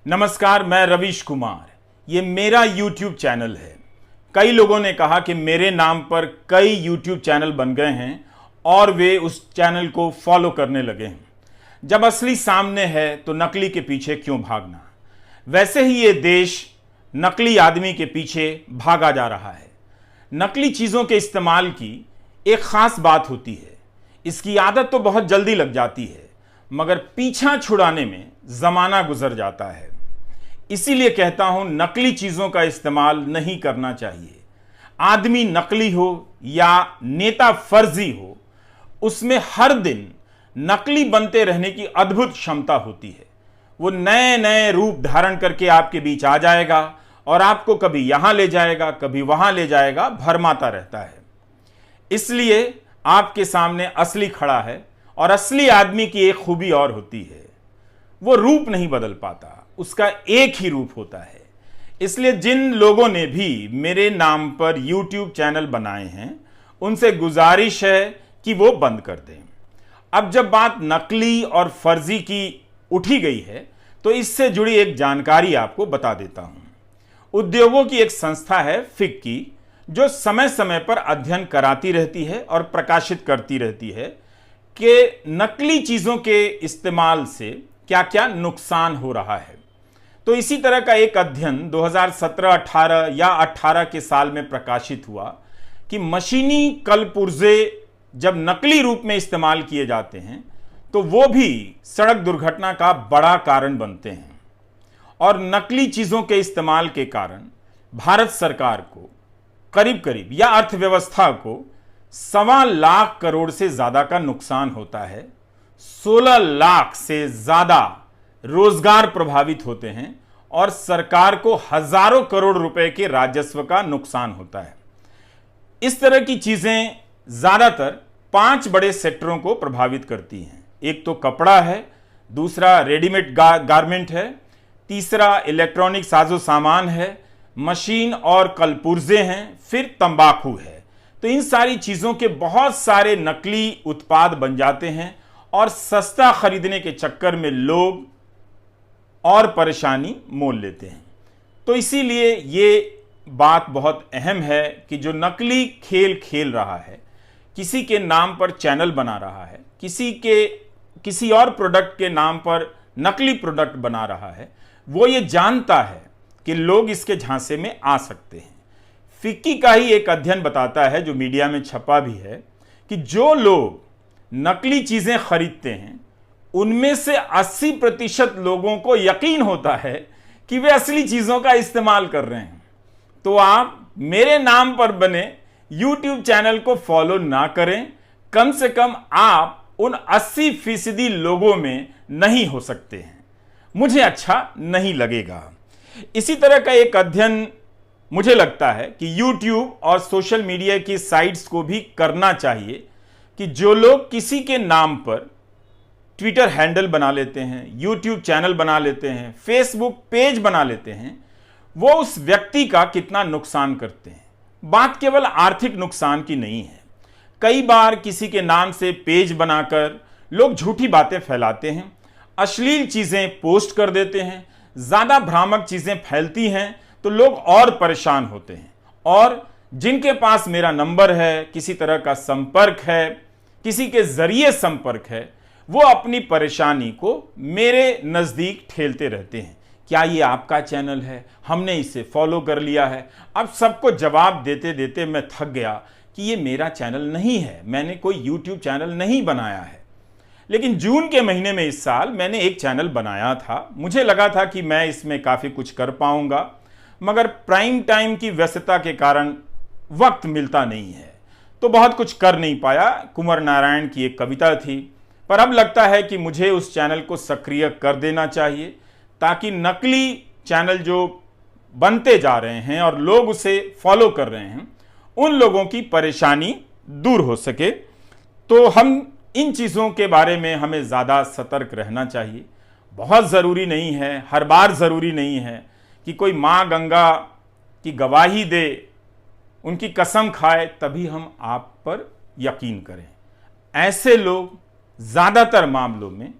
नमस्कार, मैं रवीश कुमार। ये मेरा YouTube चैनल है। कई लोगों ने कहा कि मेरे नाम पर कई YouTube चैनल बन गए हैं और वे उस चैनल को फॉलो करने लगे हैं। जब असली सामने है तो नकली के पीछे क्यों भागना। वैसे ही ये देश नकली आदमी के पीछे भागा जा रहा है। नकली चीज़ों के इस्तेमाल की एक ख़ास बात होती है। इसकी आदत तो बहुत जल्दी लग जाती है, मगर पीछा छुड़ाने में ज़माना गुजर जाता है। इसीलिए कहता हूं, नकली चीज़ों का इस्तेमाल नहीं करना चाहिए। आदमी नकली हो या नेता फर्जी हो, उसमें हर दिन नकली बनते रहने की अद्भुत क्षमता होती है। वो नए नए रूप धारण करके आपके बीच आ जाएगा और आपको कभी यहां ले जाएगा, कभी वहां ले जाएगा, भरमाता रहता है। इसलिए आपके सामने असली खड़ा है और असली आदमी की एक खूबी और होती है, वो रूप नहीं बदल पाता, उसका एक ही रूप होता है। इसलिए जिन लोगों ने भी मेरे नाम पर YouTube चैनल बनाए हैं, उनसे गुजारिश है कि वो बंद कर दें। अब जब बात नकली और फर्जी की उठी गई है, तो इससे जुड़ी एक जानकारी आपको बता देता हूं। उद्योगों की एक संस्था है फिक्की, जो समय समय पर अध्ययन कराती रहती है और प्रकाशित करती रहती है कि नकली चीज़ों के इस्तेमाल से क्या क्या नुकसान हो रहा है। तो इसी तरह का एक अध्ययन 2017-18 या 18 के साल में प्रकाशित हुआ कि मशीनी कलपुर्जे जब नकली रूप में इस्तेमाल किए जाते हैं तो वो भी सड़क दुर्घटना का बड़ा कारण बनते हैं। और नकली चीज़ों के इस्तेमाल के कारण भारत सरकार को करीब करीब या अर्थव्यवस्था को 1.25 लाख करोड़ से ज़्यादा का नुकसान होता है। 16 लाख से ज़्यादा रोजगार प्रभावित होते हैं और सरकार को हजारों करोड़ रुपए के राजस्व का नुकसान होता है। इस तरह की चीजें ज्यादातर 5 बड़े सेक्टरों को प्रभावित करती हैं। एक तो कपड़ा है, दूसरा रेडीमेड गारमेंट है, तीसरा इलेक्ट्रॉनिक साजो सामान है, मशीन और कलपुर्जे हैं, फिर तंबाकू है। तो इन सारी चीजों के बहुत सारे नकली उत्पाद बन जाते हैं और सस्ता खरीदने के चक्कर में लोग और परेशानी मोल लेते हैं। तो इसीलिए ये बात बहुत अहम है कि जो नकली खेल खेल रहा है, किसी के नाम पर चैनल बना रहा है, किसी और प्रोडक्ट के नाम पर नकली प्रोडक्ट बना रहा है, वो ये जानता है कि लोग इसके झांसे में आ सकते हैं। फिक्की का ही एक अध्ययन बताता है, जो मीडिया में छपा भी है, कि जो लोग नकली चीजें खरीदते हैं उनमें से 80% लोगों को यकीन होता है कि वे असली चीजों का इस्तेमाल कर रहे हैं। तो आप मेरे नाम पर बने YouTube चैनल को फॉलो ना करें। कम से कम आप उन 80% लोगों में नहीं हो सकते हैं। मुझे अच्छा नहीं लगेगा। इसी तरह का एक अध्ययन मुझे लगता है कि YouTube और सोशल मीडिया की साइट्स को भी करना चाहिए कि जो लोग किसी के नाम पर ट्विटर हैंडल बना लेते हैं, YouTube चैनल बना लेते हैं, फेसबुक पेज बना लेते हैं, वो उस व्यक्ति का कितना नुकसान करते हैं। बात केवल आर्थिक नुकसान की नहीं है। कई बार किसी के नाम से पेज बनाकर लोग झूठी बातें फैलाते हैं, अश्लील चीज़ें पोस्ट कर देते हैं, ज़्यादा भ्रामक चीज़ें फैलती हैं तो लोग और परेशान होते हैं। और जिनके पास मेरा नंबर है, किसी तरह का संपर्क है, किसी के ज़रिए संपर्क है, वो अपनी परेशानी को मेरे नज़दीक ठेलते रहते हैं। क्या ये आपका चैनल है? हमने इसे फॉलो कर लिया है। अब सबको जवाब देते देते मैं थक गया कि ये मेरा चैनल नहीं है, मैंने कोई YouTube चैनल नहीं बनाया है। लेकिन जून के महीने में इस साल मैंने एक चैनल बनाया था। मुझे लगा था कि मैं इसमें काफ़ी कुछ कर पाऊंगा, मगर प्राइम टाइम की व्यस्तता के कारण वक्त मिलता नहीं है, तो बहुत कुछ कर नहीं पाया। कुंवर नारायण की एक कविता थी। पर अब लगता है कि मुझे उस चैनल को सक्रिय कर देना चाहिए, ताकि नकली चैनल जो बनते जा रहे हैं और लोग उसे फॉलो कर रहे हैं, उन लोगों की परेशानी दूर हो सके। तो हम इन चीज़ों के बारे में हमें ज़्यादा सतर्क रहना चाहिए। बहुत ज़रूरी नहीं है, हर बार ज़रूरी नहीं है कि कोई माँ गंगा की गवाही दे, उनकी कसम खाए तभी हम आप पर यकीन करें। ऐसे लोग ज़्यादातर मामलों में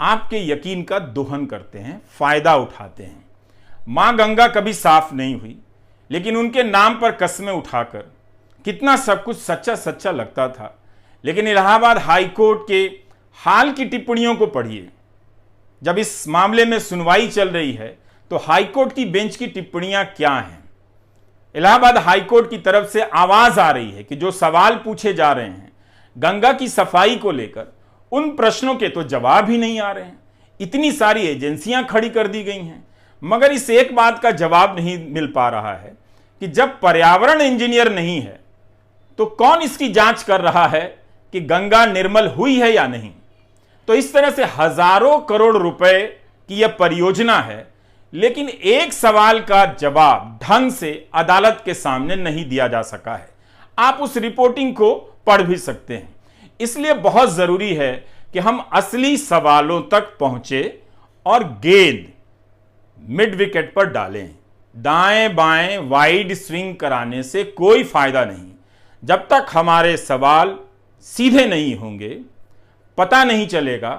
आपके यकीन का दोहन करते हैं, फायदा उठाते हैं। मां गंगा कभी साफ नहीं हुई, लेकिन उनके नाम पर कस्में उठाकर कितना सब कुछ सच्चा सच्चा लगता था। लेकिन इलाहाबाद हाईकोर्ट के हाल की टिप्पणियों को पढ़िए। जब इस मामले में सुनवाई चल रही है तो हाईकोर्ट की बेंच की टिप्पणियां क्या हैं। इलाहाबाद हाईकोर्ट की तरफ से आवाज आ रही है कि जो सवाल पूछे जा रहे हैं गंगा की सफाई को लेकर, उन प्रश्नों के तो जवाब ही नहीं आ रहे हैं। इतनी सारी एजेंसियां खड़ी कर दी गई हैं, मगर इस एक बात का जवाब नहीं मिल पा रहा है कि जब पर्यावरण इंजीनियर नहीं है तो कौन इसकी जांच कर रहा है कि गंगा निर्मल हुई है या नहीं। तो इस तरह से हजारों करोड़ रुपए की यह परियोजना है, लेकिन एक सवाल का जवाब ढंग से अदालत के सामने नहीं दिया जा सका है। आप उस रिपोर्टिंग को पढ़ भी सकते हैं। इसलिए बहुत जरूरी है कि हम असली सवालों तक पहुंचे और गेंद मिड विकेट पर डालें। दाएं बाएं वाइड स्विंग कराने से कोई फायदा नहीं। जब तक हमारे सवाल सीधे नहीं होंगे, पता नहीं चलेगा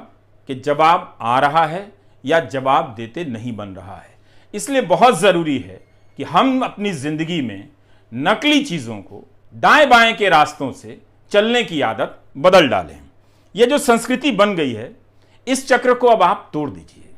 कि जवाब आ रहा है या जवाब देते नहीं बन रहा है। इसलिए बहुत जरूरी है कि हम अपनी जिंदगी में नकली चीजों को, दाएं बाएं के रास्तों से चलने की आदत बदल डालें। यह जो संस्कृति बन गई है, इस चक्र को अब आप तोड़ दीजिए।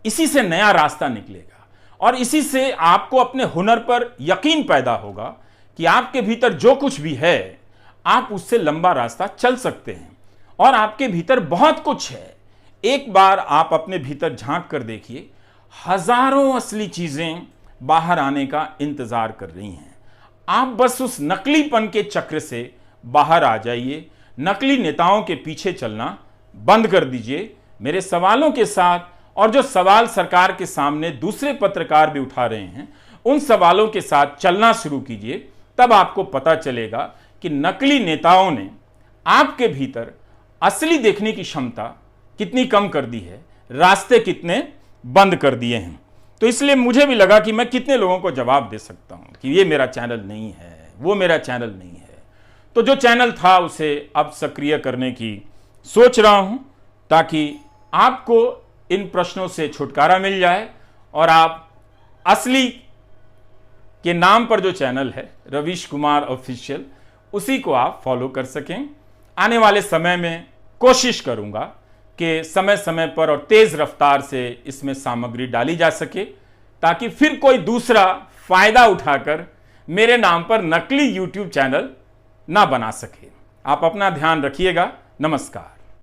इसी से नया रास्ता निकलेगा और इसी से आपको अपने हुनर पर यकीन पैदा होगा कि आपके भीतर जो कुछ भी है, आप उससे लंबा रास्ता चल सकते हैं और आपके भीतर बहुत कुछ है। एक बार आप अपने भीतर झांक कर देखिए, हजारों असली चीजें बाहर आने का इंतजार कर रही हैं। आप बस उस नकलीपन के चक्र से बाहर आ जाइए। नकली नेताओं के पीछे चलना बंद कर दीजिए। मेरे सवालों के साथ, और जो सवाल सरकार के सामने दूसरे पत्रकार भी उठा रहे हैं, उन सवालों के साथ चलना शुरू कीजिए। तब आपको पता चलेगा कि नकली नेताओं ने आपके भीतर असली देखने की क्षमता कितनी कम कर दी है, रास्ते कितने बंद कर दिए हैं। तो इसलिए मुझे भी लगा कि मैं कितने लोगों को जवाब दे सकता हूं कि ये मेरा चैनल नहीं है, वो मेरा चैनल नहीं है। तो जो चैनल था उसे अब सक्रिय करने की सोच रहा हूं, ताकि आपको इन प्रश्नों से छुटकारा मिल जाए और आप असली के नाम पर जो चैनल है रवीश कुमार ऑफिशियल, उसी को आप फॉलो कर सकें। आने वाले समय में कोशिश करूंगा कि समय समय पर और तेज रफ्तार से इसमें सामग्री डाली जा सके, ताकि फिर कोई दूसरा फायदा उठाकर मेरे नाम पर नकली YouTube चैनल ना बना सके। आप अपना ध्यान रखिएगा। नमस्कार।